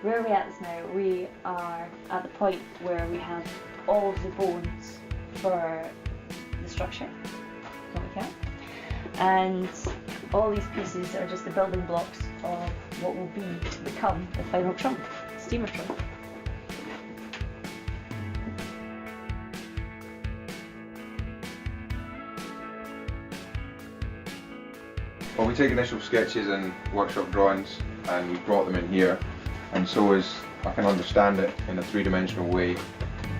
where are we at now? We are at the point where we have all of the bones for the structure, what we can, and all these pieces are just the building blocks of what will become the final trunk, steamer trunk. Well, we take initial sketches and workshop drawings and we brought them in here, and so as I can understand it in a three-dimensional way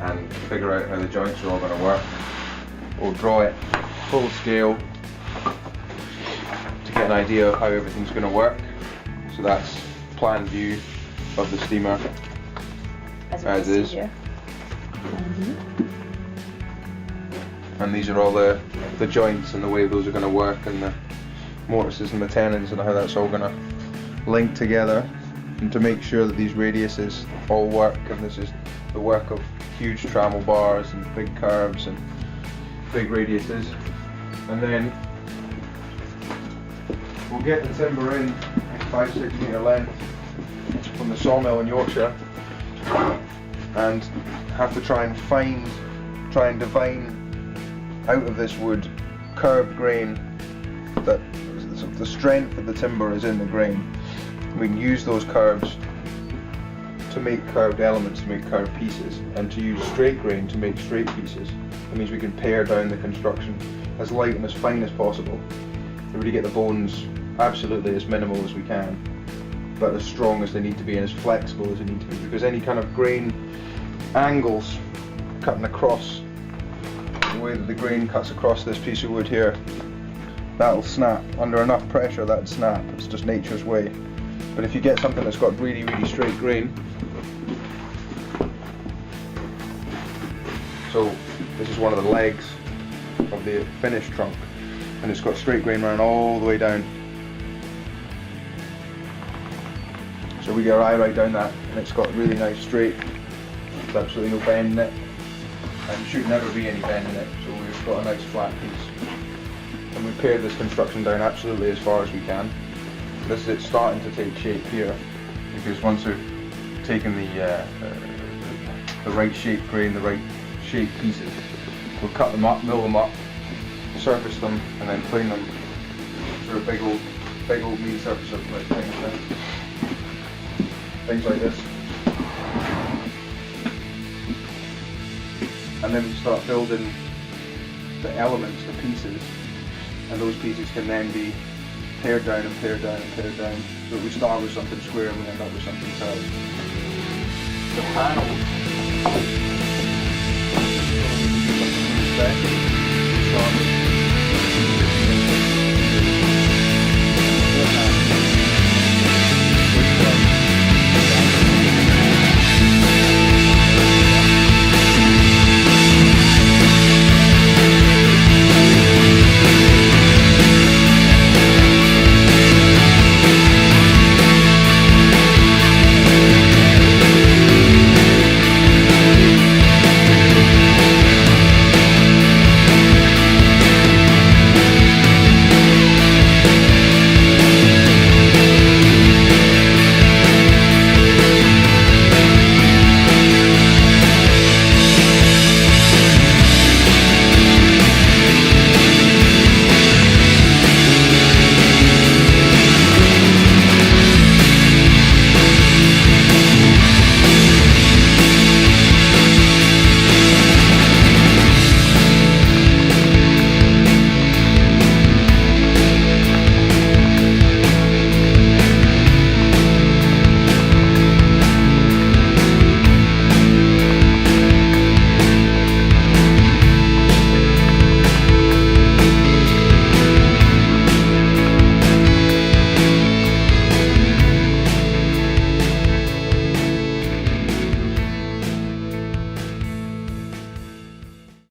and figure out how the joints are all going to work. We'll draw it full scale to get an idea of how everything's going to work. So that's plan view of the steamer as is. And these are all the joints and the way those are going to work, and the mortises and the tenons and how that's all going to link together, and to make sure that these radiuses all work. And this is the work of huge trammel bars and big curves and big radiuses. And then we'll get the timber in 5-6 metre length from the sawmill in Yorkshire, and have to try and divine out of this wood curved grain, that the strength of the timber is in the grain. We can use those curves to make curved elements, to make curved pieces, and to use straight grain to make straight pieces. That means we can pare down the construction as light and as fine as possible to really get the bones absolutely as minimal as we can, but as strong as they need to be and as flexible as they need to be, because any kind of grain angles cutting across, the way that the grain cuts across this piece of wood here, that'll snap. Under enough pressure that'd snap. It's just nature's way. But if you get something that's got really, really straight grain, so this is one of the legs of the finished trunk, and it's got straight grain running all the way down. So we get our eye right down that, and it's got really nice straight. There's absolutely no bend in it, and should never be any bend in it, so we've got a nice flat piece. And we pared this construction down absolutely as far as we can. This is it starting to take shape here, because once we've taken the right shape grain, the right shape pieces, we'll cut them up, mill them up, surface them, and then plane them through a big old meat surface of like things like this. And then we start building the elements, the pieces, and those pieces can then be pared down and pared down and pared down. So we start with something square and we end up with something curved. The panel.